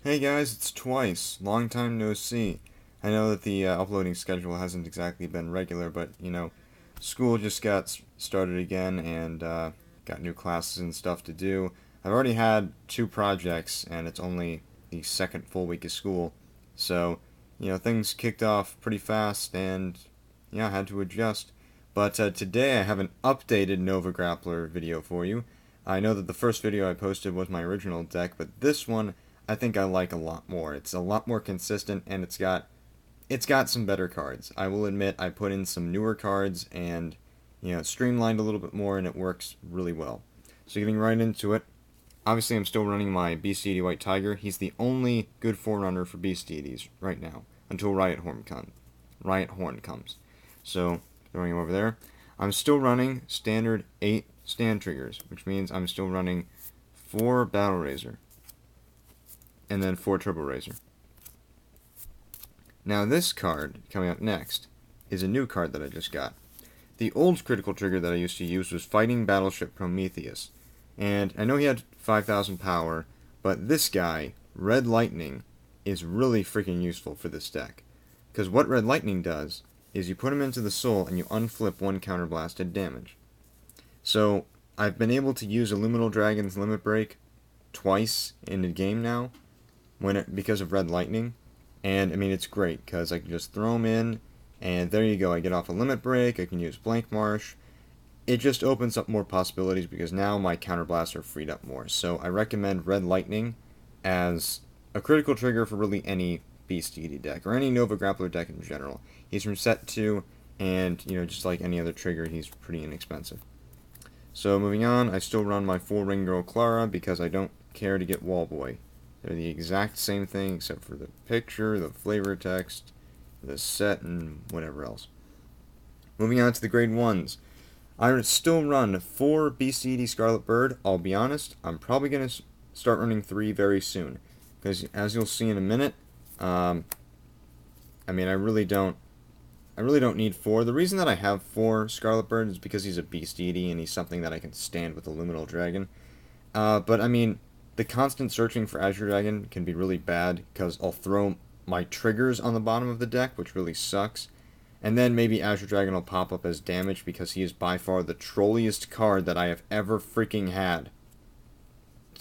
Hey guys, it's Twice. Long time no see. I know that the uploading schedule hasn't exactly been regular, but school just got started again and got new classes and stuff to do. I've already had two projects and it's only the second full week of school. So, things kicked off pretty fast and yeah, I had to adjust. But today I have an updated Nova Grappler video for you. I know that the first video I posted was my original deck, but this one I think I like a lot more. It's a lot more consistent and it's got some better cards. I will admit I put in some newer cards and streamlined a little bit more and it works really well. So getting right into it, obviously I'm still running my Beast Deity White Tiger. He's the only good forerunner for Beast Deities right now until Riot Horn comes. So throwing him over there. I'm still running standard 8 stand triggers, which means I'm still running 4 Battle Razor and then 4 Turbo Razor. Now this card, coming up next, is a new card that I just got. The old critical trigger that I used to use was Fighting Battleship Prometheus, and I know he had 5,000 power, but this guy, Red Lightning, is really freaking useful for this deck. Because what Red Lightning does is you put him into the soul and you unflip one counterblasted damage. So I've been able to use Illuminal Dragon's Limit Break twice in the game now, because of Red Lightning, and I mean it's great because I can just throw them in, and there you go. I get off a Limit Break. I can use Blank Marsh. It just opens up more possibilities because now my counterblasts are freed up more. So I recommend Red Lightning as a critical trigger for really any Beast Deity deck or any Nova Grappler deck in general. He's from set 2, and just like any other trigger, he's pretty inexpensive. So moving on, I still run my 4-Ring Girl Clara because I don't care to get Wall Boy. They're the exact same thing except for the picture, the flavor text, the set, and whatever else. Moving on to the grade 1s. I still run 4 Beast Deity Scarlet Bird. I'll be honest, I'm probably going to start running 3 very soon. Because as you'll see in a minute, I mean, I really don't need 4. The reason that I have 4 Scarlet Bird is because he's a Beast Deity and he's something that I can stand with the Luminal Dragon. But I mean, the constant searching for Azure Dragon can be really bad because I'll throw my triggers on the bottom of the deck, which really sucks. And then maybe Azure Dragon will pop up as damage because he is by far the trolliest card that I have ever freaking had.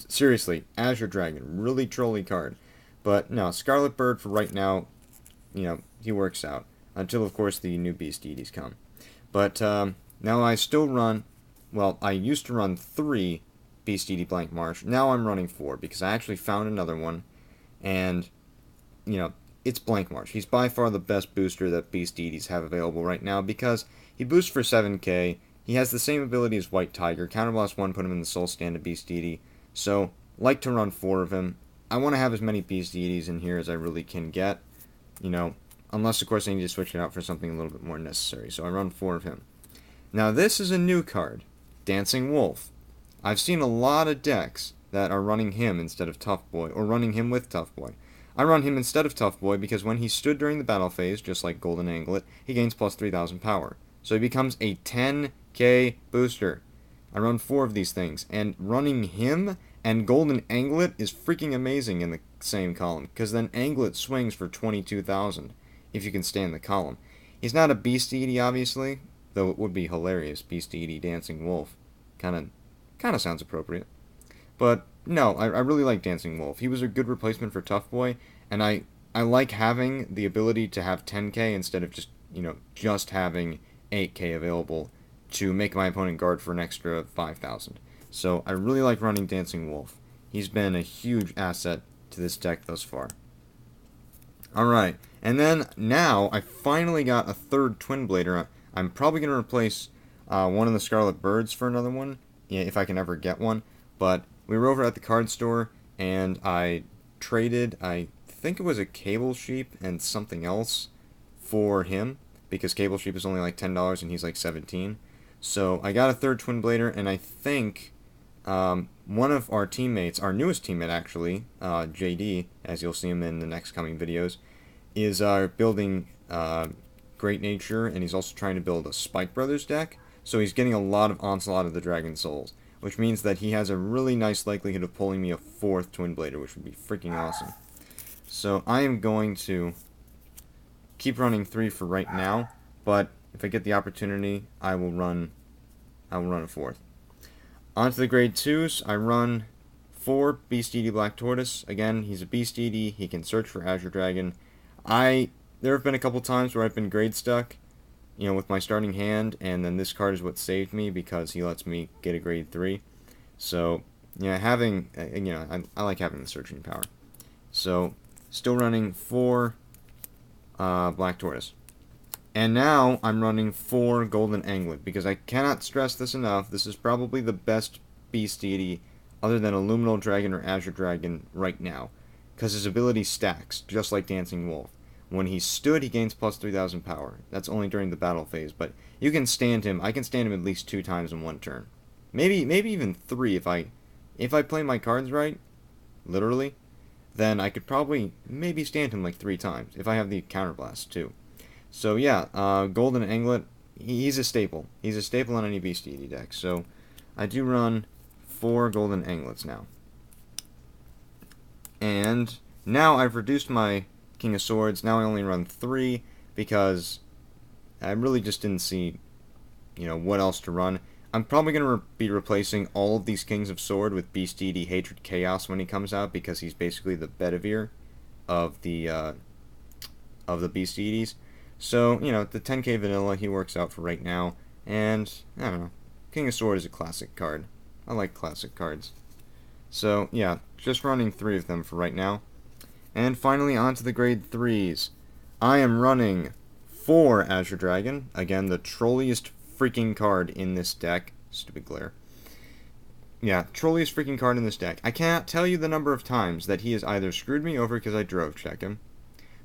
Seriously, Azure Dragon, really trolly card. But no, Scarlet Bird for right now, he works out. Until, of course, the new Beast Deities come. But now I still run, well, I used to run 3 Beast Deity Blank Marsh. Now I'm running 4 because I actually found another one. And, it's Blank Marsh. He's by far the best booster that Beast Deities have available right now because he boosts for 7k. He has the same ability as White Tiger. Counterblast 1, put him in the Soul Stand of Beast Deity. So, like to run 4 of him. I want to have as many Beast Deities in here as I really can get. Unless, of course, I need to switch it out for something a little bit more necessary. So I run 4 of him. Now, this is a new card. Dancing Wolf. I've seen a lot of decks that are running him instead of Tough Boy, or running him with Tough Boy. I run him instead of Tough Boy because when he stood during the battle phase, just like Golden Anglet, he gains plus 3,000 power. So he becomes a 10k booster. I run 4 of these things, and running him and Golden Anglet is freaking amazing in the same column, because then Anglet swings for 22,000, if you can stand the column. He's not a Beast Deity, obviously, though it would be hilarious, Beast Deity Dancing Wolf. Kinda sounds appropriate. But no, I really like Dancing Wolf. He was a good replacement for Tough Boy, and I like having the ability to have 10k instead of just having 8k available to make my opponent guard for an extra 5,000. So I really like running Dancing Wolf. He's been a huge asset to this deck thus far. Alright, and then now I finally got a 3rd Twin Blader. I'm probably going to replace one of the Scarlet Birds for another one, if I can ever get one. But we were over at the card store, and I traded, I think it was a Cable Sheep and something else for him, because Cable Sheep is only like $10 and he's like 17. So I got a 3rd Twin Blader, and I think one of our teammates, our newest teammate actually, JD, as you'll see him in the next coming videos, is building Great Nature, and he's also trying to build a Spike Brothers deck. So he's getting a lot of Onslaught of the Dragon Souls, which means that he has a really nice likelihood of pulling me a 4th Twin Blader, which would be freaking awesome. So I am going to keep running 3 for right now, but if I get the opportunity, I will run a 4th. On to the grade 2s, I run 4 Beast Edie Black Tortoise. Again, he's a Beast Edie, he can search for Azure Dragon. There have been a couple times where I've been grade stuck, with my starting hand, and then this card is what saved me because he lets me get a grade 3. So, I like having the searching power. So, still running 4 Black Tortoise. And now I'm running 4 Golden Anglet, because I cannot stress this enough. This is probably the best Beast Deity other than Illuminal Dragon or Azure Dragon right now, because his ability stacks, just like Dancing Wolf. When he stood, he gains plus 3,000 power. That's only during the battle phase, but you can stand him. I can stand him at least 2 times in one turn. Maybe even 3 if I play my cards right, literally, then I could probably maybe stand him like 3 times, if I have the counterblast too. So yeah, Golden Anglet, he's a staple. He's a staple on any Beast Deity deck. So I do run 4 Golden Anglets now. And now I've reduced my King of Swords. Now I only run 3 because I really just didn't see, what else to run. I'm probably going to be replacing all of these Kings of Sword with Beast Deity Hatred Chaos when he comes out, because he's basically the Bedivere of the Beast Deities. So, the 10k vanilla, he works out for right now. And, I don't know, King of Sword is a classic card. I like classic cards. So, yeah, just running 3 of them for right now. And finally, on to the grade 3s. I am running 4 Azure Dragon. Again, the trolliest freaking card in this deck. Stupid glare. Yeah, trolliest freaking card in this deck. I cannot tell you the number of times that he has either screwed me over because I drove check him,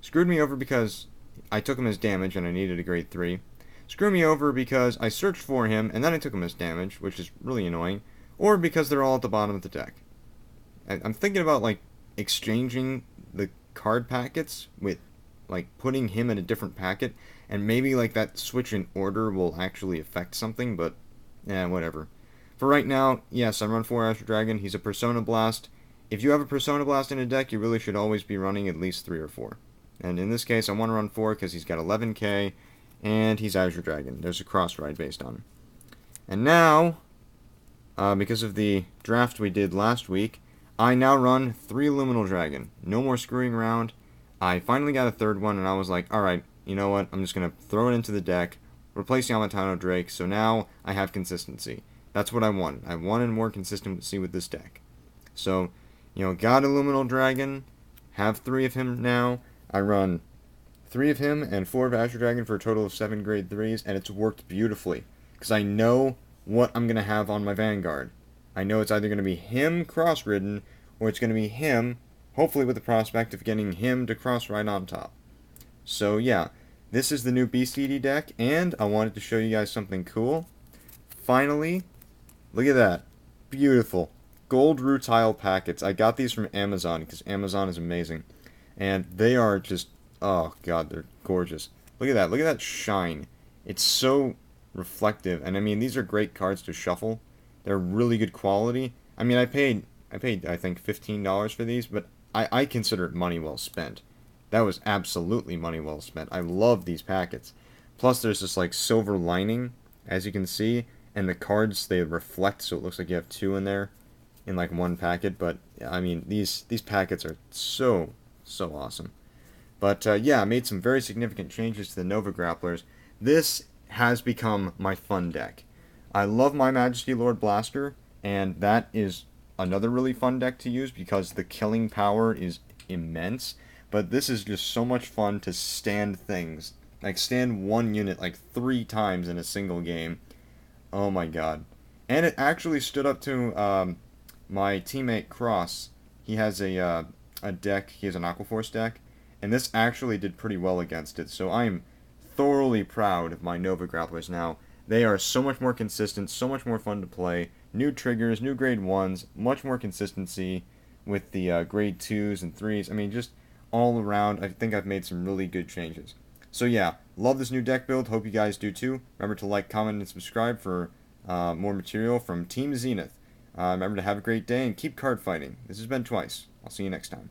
screwed me over because I took him as damage and I needed a grade 3, screwed me over because I searched for him and then I took him as damage, which is really annoying, or because they're all at the bottom of the deck. I'm thinking about, exchanging the card packets with, putting him in a different packet, and maybe, that switch in order will actually affect something, but, whatever. For right now, yes, I run 4 Azure Dragon. He's a Persona Blast. If you have a Persona Blast in a deck, you really should always be running at least 3 or 4. And in this case, I want to run 4 because he's got 11k, and he's Azure Dragon. There's a cross ride based on him. And now, because of the draft we did last week, I now run 3 Illuminal Dragon. No more screwing around. I finally got a 3rd one, and I was like, alright, you know what? I'm just going to throw it into the deck, replace Yamatano Drake, so now I have consistency. That's what I wanted. I wanted more consistency with this deck. So, got Illuminal Dragon, have 3 of him now. I run 3 of him and 4 of Azure Dragon for a total of 7 grade 3s, and it's worked beautifully. Because I know what I'm going to have on my Vanguard. I know it's either going to be him cross-ridden, or it's going to be him, hopefully with the prospect of getting him to cross-ride on top. So yeah, this is the new Beast Deity deck, and I wanted to show you guys something cool. Finally, look at that. Beautiful. Gold rutile packets. I got these from Amazon, because Amazon is amazing. And they are just, oh god, they're gorgeous. Look at that. Look at that shine. It's so reflective. And I mean, these are great cards to shuffle. They're really good quality. I mean, I paid I think $15 for these, but I consider it money well spent. That was absolutely money well spent. I love these packets. Plus, there's this silver lining, as you can see, and the cards, they reflect, so it looks like you have 2 in there in one packet. But I mean, these packets are so awesome. But yeah, I made some very significant changes to the Nova Grapplers. This has become my fun deck. I love my Majesty Lord Blaster, and that is another really fun deck to use because the killing power is immense. But this is just so much fun to stand things. Stand one unit 3 times in a single game. Oh my god. And it actually stood up to my teammate Cross. He has a deck, he has an Aquaforce deck, and this actually did pretty well against it. So I'm thoroughly proud of my Nova Grapplers now. They are so much more consistent, so much more fun to play. New triggers, new grade 1s, much more consistency with the grade 2s and 3s. I mean, just all around, I think I've made some really good changes. So yeah, love this new deck build. Hope you guys do too. Remember to like, comment, and subscribe for more material from Team Zenith. Remember to have a great day and keep card fighting. This has been Twice. I'll see you next time.